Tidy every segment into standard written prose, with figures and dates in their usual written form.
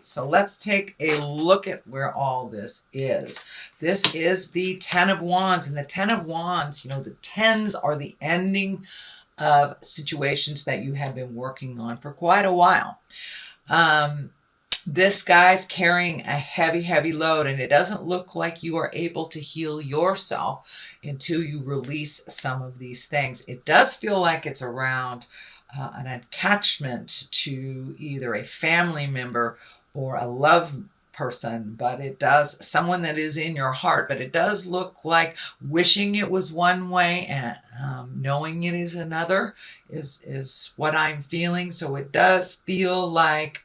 So let's take a look at where all this is. This is the Ten of Wands. And the Ten of Wands, the tens are the ending of situations that you have been working on for quite a while. This guy's carrying a heavy, heavy load, and it doesn't look like you are able to heal yourself until you release some of these things. It does feel like it's around an attachment to either a family member or a love person, but it does, someone that is in your heart, but it does look like wishing it was one way and knowing it is another is what I'm feeling. So it does feel like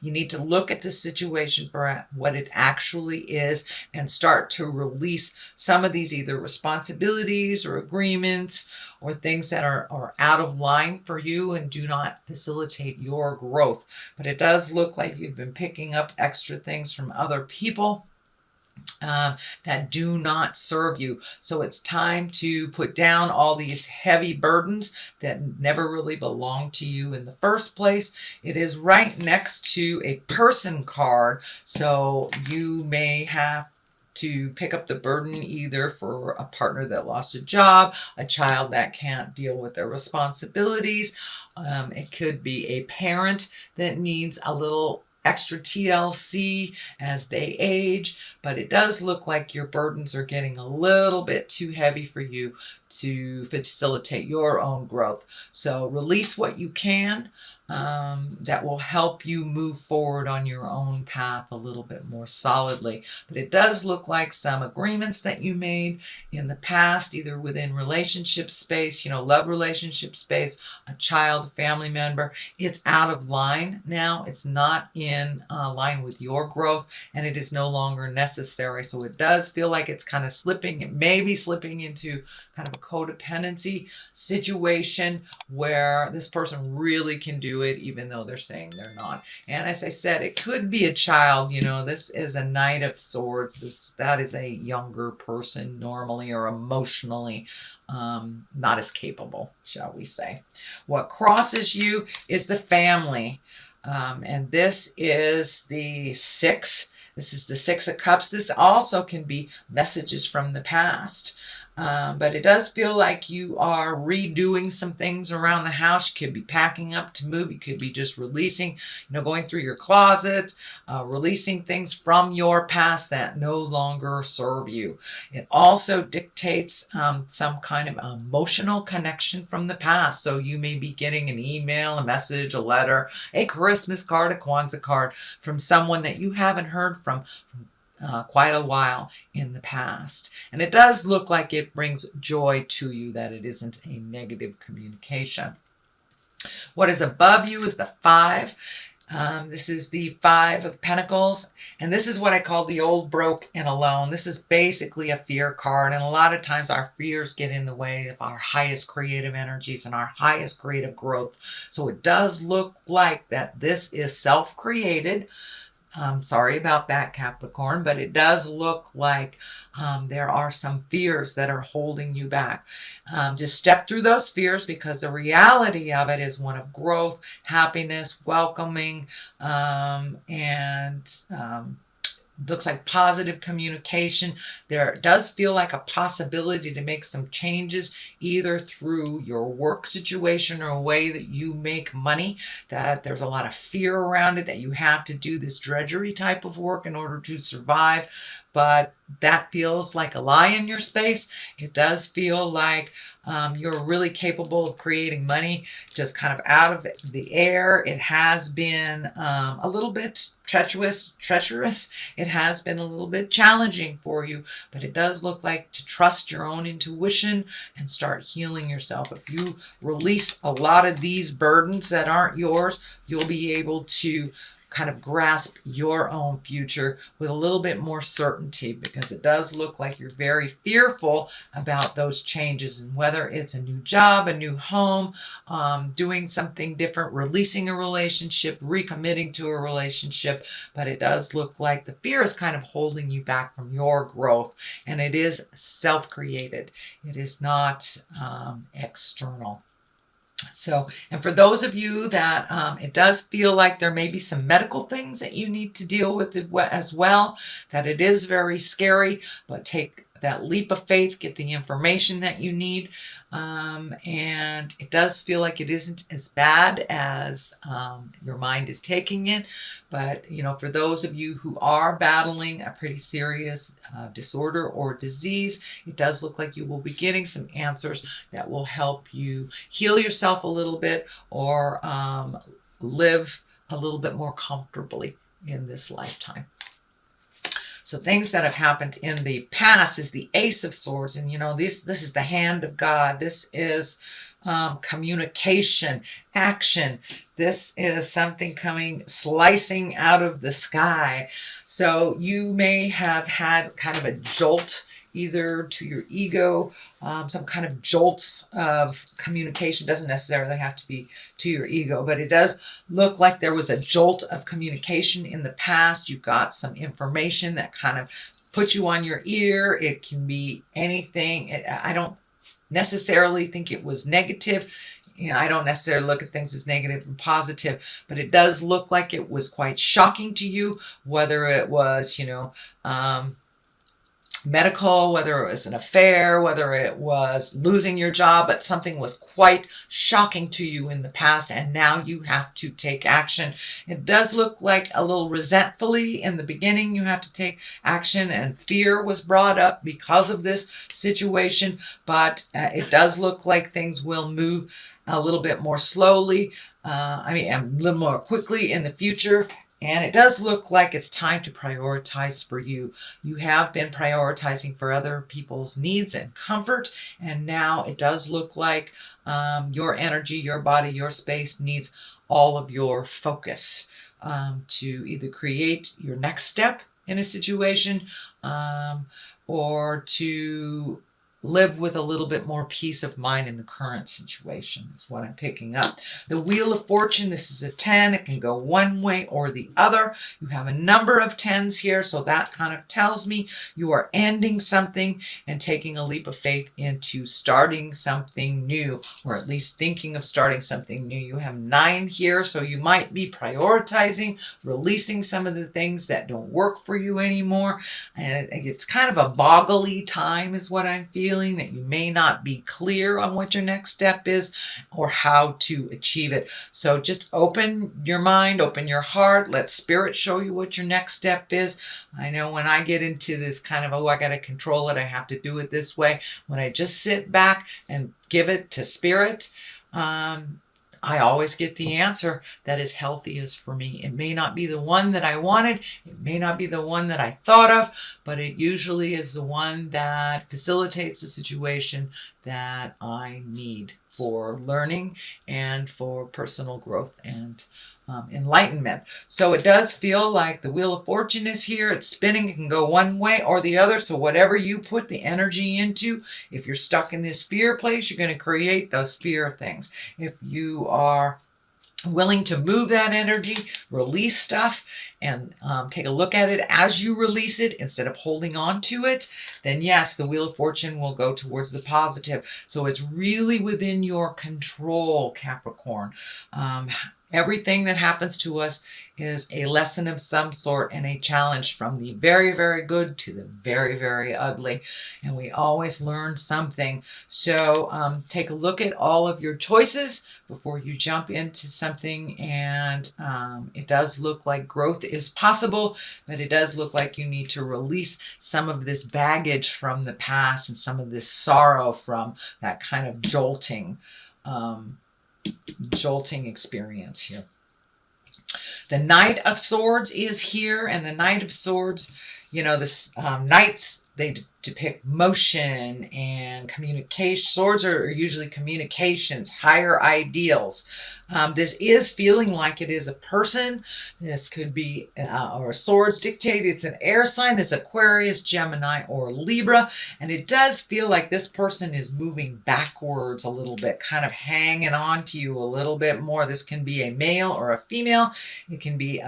you need to look at the situation for what it actually is and start to release some of these either responsibilities or agreements or things that are out of line for you and do not facilitate your growth. But it does look like you've been picking up extra things from other people that do not serve you. So it's time to put down all these heavy burdens that never really belonged to you in the first place. It is right next to a person card. So you may have to pick up the burden either for a partner that lost a job, a child that can't deal with their responsibilities. It could be a parent that needs a little extra TLC as they age, but it does look like your burdens are getting a little bit too heavy for you to facilitate your own growth. So release what you can. That will help you move forward on your own path a little bit more solidly. But it does look like some agreements that you made in the past, either within relationship space, love relationship space, a child, family member, it's out of line now. It's not in line with your growth, and it is no longer necessary. So it does feel like it's kind of slipping. It may be slipping into kind of a codependency situation where this person really can do it even though they're saying they're not. And as I said, it could be a child. This is a Knight of Swords. That is a younger person normally or emotionally not as capable, shall we say. What crosses you is the family. And this is the six. This is the Six of Cups. This also can be messages from the past. But it does feel like you are redoing some things around the house. You could be packing up to move. You could be just releasing, going through your closets, releasing things from your past that no longer serve you. It also dictates some kind of emotional connection from the past. So you may be getting an email, a message, a letter, a Christmas card, a Kwanzaa card from someone that you haven't heard from quite a while in the past. And it does look like it brings joy to you, that it isn't a negative communication. What is above you is the five. This is the Five of Pentacles, and this is what I call the old, broke, and alone. This is basically a fear card, and a lot of times our fears get in the way of our highest creative energies and our highest creative growth. So it does look like that this is self-created. Sorry about that, Capricorn, but it does look like there are some fears that are holding you back. Just step through those fears, because the reality of it is one of growth, happiness, welcoming, and looks like positive communication. There does feel like a possibility to make some changes, either through your work situation or a way that you make money, that there's a lot of fear around it, that you have to do this drudgery type of work in order to survive. But that feels like a lie in your space. It does feel like you're really capable of creating money just kind of out of the air. It has been a little bit treacherous. It has been a little bit challenging for you, but it does look like to trust your own intuition and start healing yourself. If you release a lot of these burdens that aren't yours, you'll be able to kind of grasp your own future with a little bit more certainty, because it does look like you're very fearful about those changes, and whether it's a new job, a new home, doing something different, releasing a relationship, recommitting to a relationship. But it does look like the fear is kind of holding you back from your growth, and it is self-created. It is not external. So, and for those of you that it does feel like there may be some medical things that you need to deal with as well, that it is very scary, but take that leap of faith, get the information that you need. And it does feel like it isn't as bad as your mind is taking it. But, you know, for those of you who are battling a pretty serious disorder or disease, it does look like you will be getting some answers that will help you heal yourself a little bit, or live a little bit more comfortably in this lifetime. So things that have happened in the past is the Ace of Swords. And, you know, this is the hand of God. This is communication, action. This is something coming, slicing out of the sky. So you may have had kind of a jolt either to your ego, some kind of jolts of communication. Doesn't necessarily have to be to your ego, but it does look like there was a jolt of communication in the past. You've got some information that kind of put you on your ear. It can be anything. I don't necessarily think it was negative. You know, I don't necessarily look at things as negative and positive, but it does look like it was quite shocking to you, whether it was, you know, medical, whether it was an affair, whether it was losing your job, but something was quite shocking to you in the past, and now you have to take action. It does look like a little resentfully in the beginning you have to take action, and fear was brought up because of this situation, but it does look like things will move a little bit more slowly, a little more quickly in the future. And it does look like it's time to prioritize for you. You have been prioritizing for other people's needs and comfort. And now it does look like your energy, your body, your space needs all of your focus to either create your next step in a situation or to live with a little bit more peace of mind in the current situation is what I'm picking up. The Wheel of Fortune, this is a 10. It can go one way or the other. You have a number of 10s here, so that kind of tells me you are ending something and taking a leap of faith into starting something new, or at least thinking of starting something new. You have 9 here, so you might be prioritizing, releasing some of the things that don't work for you anymore. And it's kind of a boggly time is what I'm feeling, that you may not be clear on what your next step is or how to achieve it. So just open your mind, open your heart, let spirit show you what your next step is. I know when I get into this kind of, oh, I got to control it, I have to do it this way. When I just sit back and give it to spirit, I always get the answer that is healthiest for me. It may not be the one that I wanted. It may not be the one that I thought of, but it usually is the one that facilitates the situation that I need for learning and for personal growth and enlightenment. So it does feel like the Wheel of Fortune is here. It's spinning. It can go one way or the other. So whatever you put the energy into, if you're stuck in this fear place, you're going to create those fear things. If you are willing to move that energy, release stuff, and take a look at it as you release it instead of holding on to it, then yes, the Wheel of Fortune will go towards the positive. So it's really within your control, Capricorn. Everything that happens to us is a lesson of some sort and a challenge, from the very, very good to the very, very ugly. And we always learn something. So take a look at all of your choices before you jump into something. And it does look like growth is possible, but it does look like you need to release some of this baggage from the past and some of this sorrow from that kind of jolting experience here. The Knight of Swords is here, and the Knight of Swords, you know, this knights, they depict motion and communication. Swords are usually communications, higher ideals. This is feeling like it is a person. This could be, or swords dictate it's an air sign. That's Aquarius, Gemini, or Libra. And it does feel like this person is moving backwards a little bit, kind of hanging on to you a little bit more. This can be a male or a female. It can be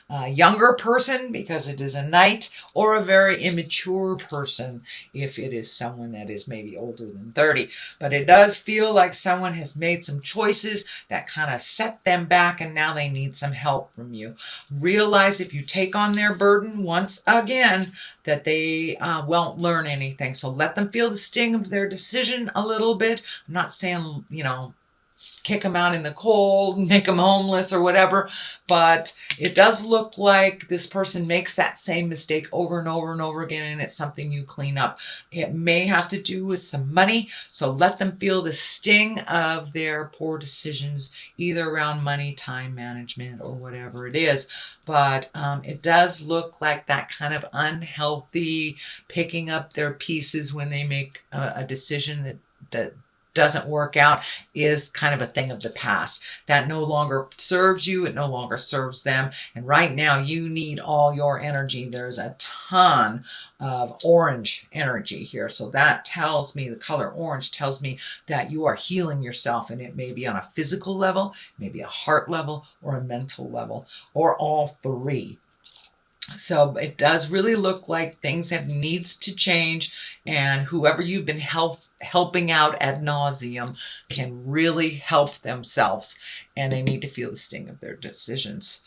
a younger person because it is a knight, or a very immature person if it is someone that is maybe older than 30. But it does feel like someone has made some choices that kind of set them back, and now they need some help from you. Realize if you take on their burden once again, that they won't learn anything. So let them feel the sting of their decision a little bit. I'm not saying, kick them out in the cold, make them homeless or whatever, but it does look like this person makes that same mistake over and over and over again, and it's something you clean up. It may have to do with some money, so let them feel the sting of their poor decisions, either around money, time management, or whatever it is. But it does look like that kind of unhealthy picking up their pieces when they make a decision that doesn't work out is kind of a thing of the past. That no longer serves you. It no longer serves them. And right now you need all your energy. There's a ton of orange energy here. So that tells me, the color orange tells me that you are healing yourself, and it may be on a physical level, maybe a heart level, or a mental level, or all three. So it does really look like things have needs to change, and whoever you've been helping out ad nauseum can really help themselves, and they need to feel the sting of their decisions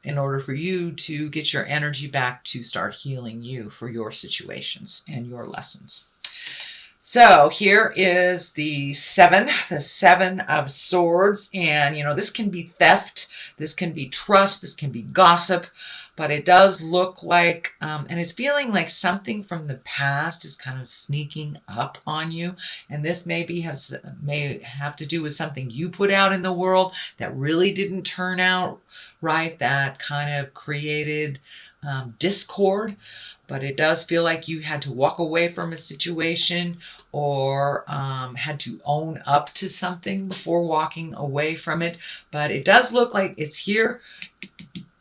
in order for you to get your energy back to start healing you for your situations and your lessons. So here is the Seven of Swords, and this can be theft, this can be trust, this can be gossip, but it does look like, and it's feeling like something from the past is kind of sneaking up on you, and this may have to do with something you put out in the world that really didn't turn out right, that kind of created discord. But it does feel like you had to walk away from a situation, or had to own up to something before walking away from it. But it does look like it's here,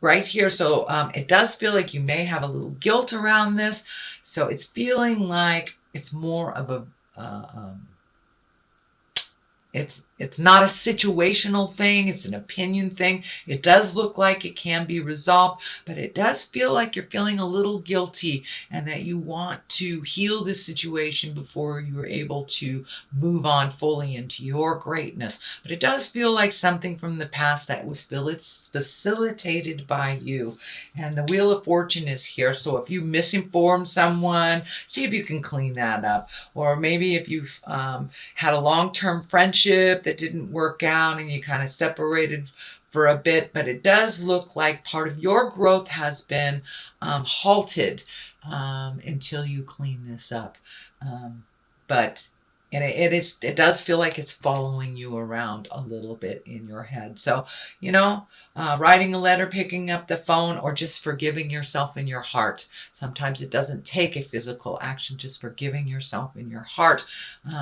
right here. So it does feel like you may have a little guilt around this. So it's feeling like it's more of a it's not a situational thing, it's an opinion thing. It does look like it can be resolved, but it does feel like you're feeling a little guilty, and that you want to heal this situation before you are able to move on fully into your greatness. But it does feel like something from the past that was facilitated by you. And the Wheel of Fortune is here, so if you misinformed someone, see if you can clean that up. Or maybe if you've had a long-term friendship that didn't work out and you kind of separated for a bit, but it does look like part of your growth has been halted until you clean this up. But it does feel like it's following you around a little bit in your head. So, writing a letter, picking up the phone, or just forgiving yourself in your heart. Sometimes it doesn't take a physical action, just forgiving yourself in your heart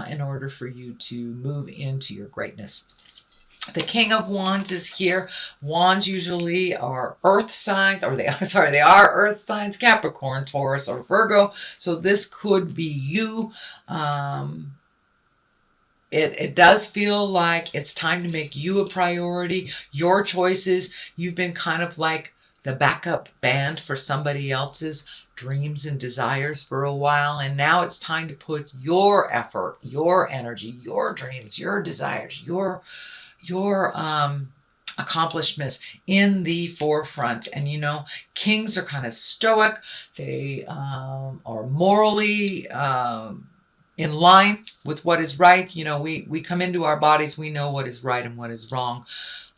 in order for you to move into your greatness. The King of Wands is here. Wands usually are earth signs, or they are earth signs, Capricorn, Taurus, or Virgo. So this could be you. It does feel like it's time to make you a priority, your choices. You've been kind of like the backup band for somebody else's dreams and desires for a while, and now it's time to put your effort, your energy, your dreams, your desires, your accomplishments in the forefront. And kings are kind of stoic. They are morally in line with what is right. We come into our bodies, we know what is right and what is wrong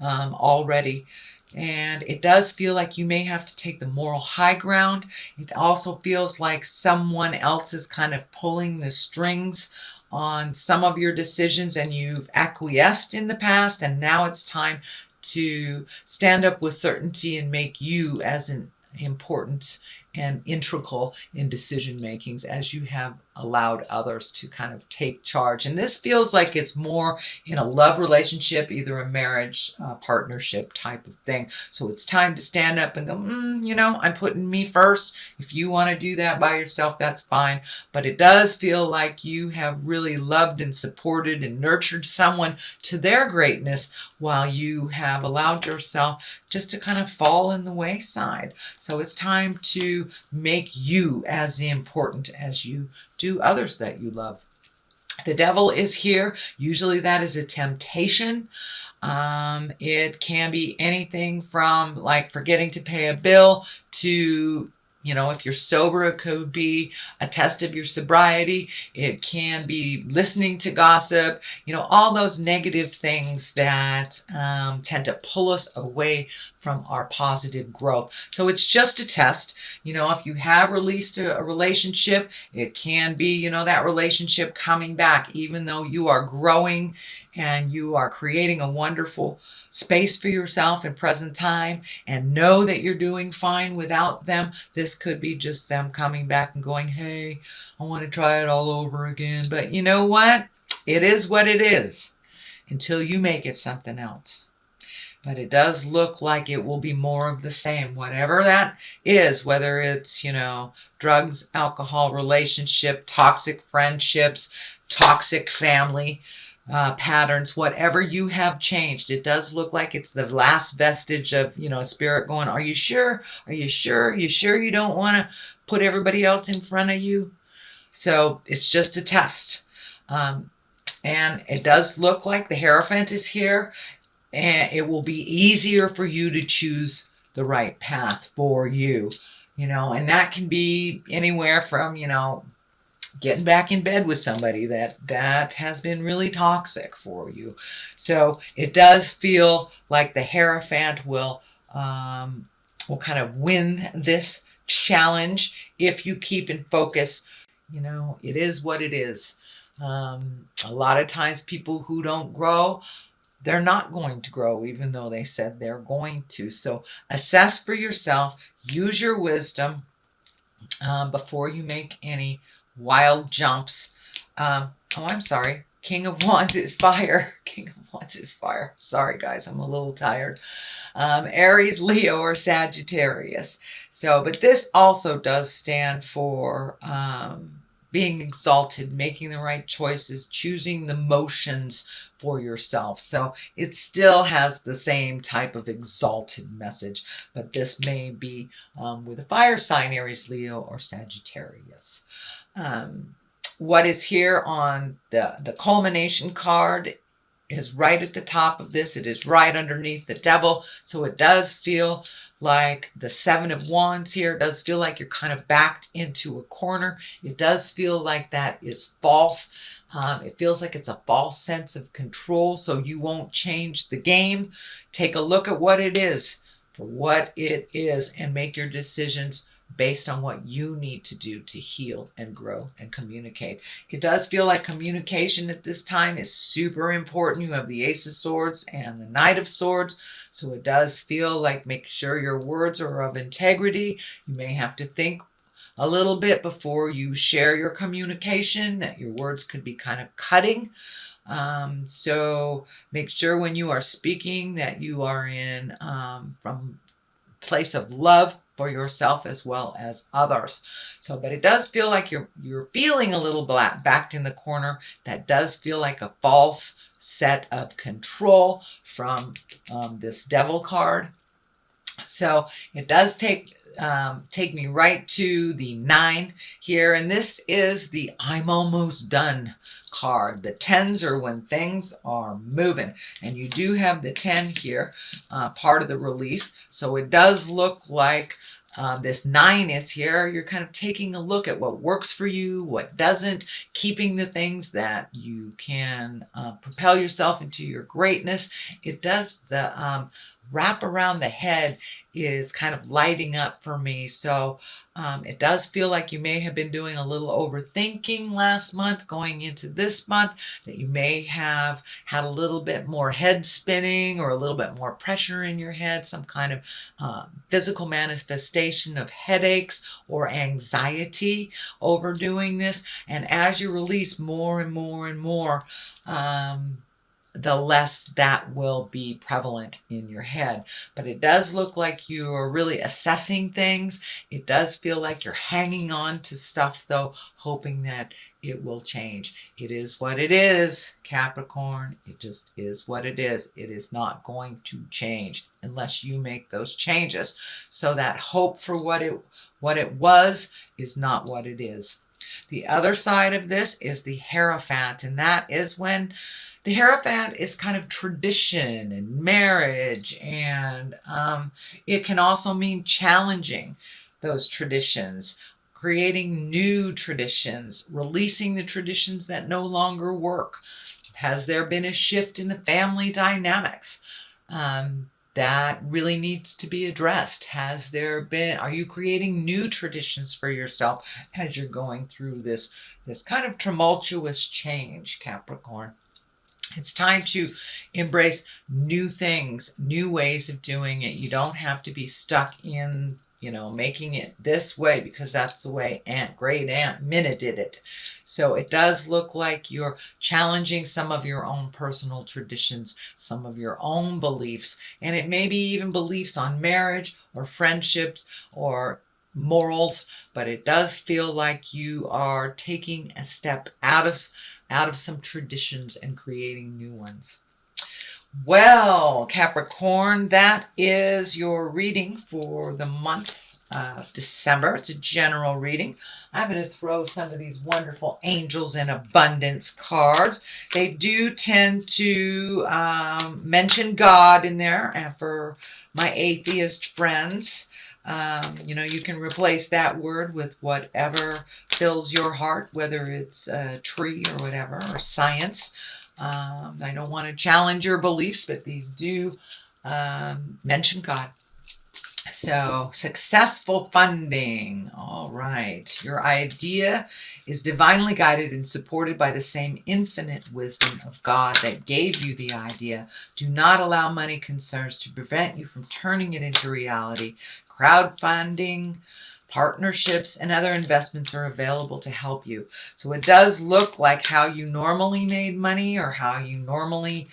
already. And it does feel like you may have to take the moral high ground. It also feels like someone else is kind of pulling the strings on some of your decisions, and you've acquiesced in the past, and now it's time to stand up with certainty and make you as important and integral in decision makings as you have allowed others to kind of take charge. And this feels like it's more in a love relationship, either a marriage, partnership type of thing. So it's time to stand up and go, I'm putting me first. If you want to do that by yourself, that's fine. But it does feel like you have really loved and supported and nurtured someone to their greatness, while you have allowed yourself just to kind of fall in the wayside. So it's time to to make you as important as you do others that you love. The devil is here. Usually that is a temptation. It can be anything from like forgetting to pay a bill to, you know, if you're sober, it could be a test of your sobriety. It can be listening to gossip, you know, all those negative things that tend to pull us away from our positive growth. So it's just a test. You know, if you have released a relationship, it can be, you know, that relationship coming back, even though you are growing and you are creating a wonderful space for yourself in present time, and know that you're doing fine without them. This could be just them coming back and going, hey, I want to try it all over again. But you know what? It is what it is until you make it something else. But it does look like it will be more of the same, whatever that is, whether it's, you know, drugs, alcohol, relationship, toxic friendships, toxic family patterns, whatever you have changed. It does look like it's the last vestige of, you know, spirit going, are you sure? Are you sure? Are you sure you don't want to put everybody else in front of you? So it's just a test. And it does look like the Hierophant is here, and it will be easier for you to choose the right path for you, you know, and that can be anywhere from, you know, getting back in bed with somebody that has been really toxic for you. So it does feel like the Hierophant will kind of win this challenge if you keep in focus. You know, it is what it is. A lot of times people who don't grow, they're not going to grow, even though they said they're going to. So assess for yourself, use your wisdom before you make any wild jumps. I'm sorry. King of Wands is fire. King of Wands is fire. Sorry, guys. I'm a little tired. Aries, Leo, or Sagittarius. So, but this also does stand for being exalted, making the right choices, choosing the motions for yourself. So it still has the same type of exalted message, but this may be with a fire sign, Aries, Leo, or Sagittarius. What is here on the culmination card is right at the top of this. It is right underneath the devil. So it does feel like the Seven of Wands here. It does feel like you're kind of backed into a corner. It does feel like that is false. It feels like it's a false sense of control, so you won't change the game. Take a look at what it is for what it is and make your decisions based on what you need to do to heal and grow and communicate. It does feel like communication at this time is super important. You have the Ace of Swords and the Knight of Swords. So it does feel like make sure your words are of integrity. You may have to think a little bit before you share your communication, that your words could be kind of cutting. So make sure when you are speaking that you are in from a place of love for yourself as well as others. So, but it does feel like you're feeling a little backed in the corner. That does feel like a false set of control from this Devil card. So it does take me right to the 9 here, and this is the I'm almost done card. The 10s are when things are moving, and you do have the 10 here, part of the release. So it does look like this 9 is here. You're kind of taking a look at what works for you, what doesn't, keeping the things that you can propel yourself into your greatness. It does the wrap around the head is kind of lighting up for me. So it does feel like you may have been doing a little overthinking last month going into this month, that you may have had a little bit more head spinning or a little bit more pressure in your head, some kind of physical manifestation of headaches or anxiety over doing this. And as you release more and more and more, the less that will be prevalent in your head. But it does look like you're really assessing things. It does feel like you're hanging on to stuff, though, hoping that it will change. It is what it is, Capricorn. It just is what it is. It is not going to change unless you make those changes. So that hope for what it was is not what it is. The other side of this is the Hierophant, and that is when the Hierophant is kind of tradition and marriage, and it can also mean challenging those traditions, creating new traditions, releasing the traditions that no longer work. Has there been a shift in the family dynamics? That really needs to be addressed. Are you creating new traditions for yourself as you're going through this kind of tumultuous change, Capricorn? It's time to embrace new things, new ways of doing it. You don't have to be stuck in, making it this way because that's the way great Aunt Minna did it. So it does look like you're challenging some of your own personal traditions, some of your own beliefs, and it may be even beliefs on marriage or friendships or morals, but it does feel like you are taking a step out of some traditions and creating new ones. Well, Capricorn, that is your reading for the month of December. It's a general reading. I'm going to throw some of these wonderful Angels in Abundance cards. They do tend to mention God in there, and for my atheist friends, you can replace that word with whatever fills your heart, whether it's a tree or whatever, or science. I don't want to challenge your beliefs, but these do mention God. So, successful funding. All right. Your idea is divinely guided and supported by the same infinite wisdom of God that gave you the idea. Do not allow money concerns to prevent you from turning it into reality. Crowdfunding, partnerships, and other investments are available to help you. So it does look like how you normally made money or how you normally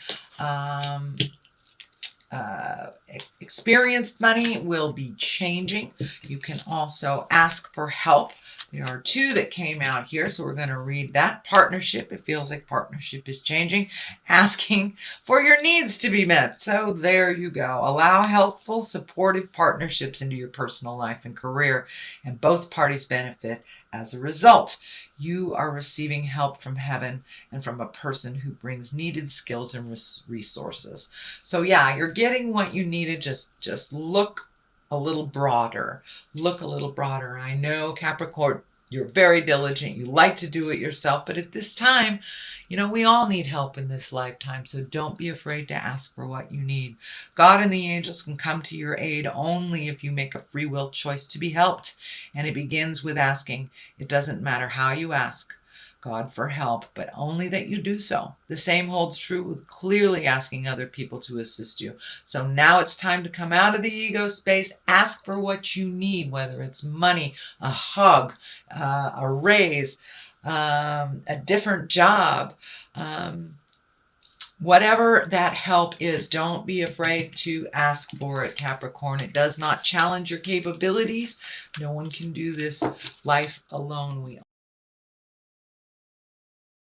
experienced money will be changing. You can also ask for help. There are two that came out here, so we're going to read that. Partnership. It feels like partnership is changing. Asking for your needs to be met. So there you go. Allow helpful, supportive partnerships into your personal life and career, and both parties benefit as a result. You are receiving help from heaven and from a person who brings needed skills and resources. So yeah, you're getting what you needed. Just look a little broader. Look a little broader. I know, Capricorn, you're very diligent. You like to do it yourself. But at this time, we all need help in this lifetime. So don't be afraid to ask for what you need. God and the angels can come to your aid only if you make a free will choice to be helped. And it begins with asking. It doesn't matter how you ask God for help, but only that you do so. The same holds true with clearly asking other people to assist you. So now it's time to come out of the ego space, ask for what you need, whether it's money, a hug, a raise, a different job, whatever that help is. Don't be afraid to ask for it, Capricorn. It does not challenge your capabilities. No one can do this life alone. We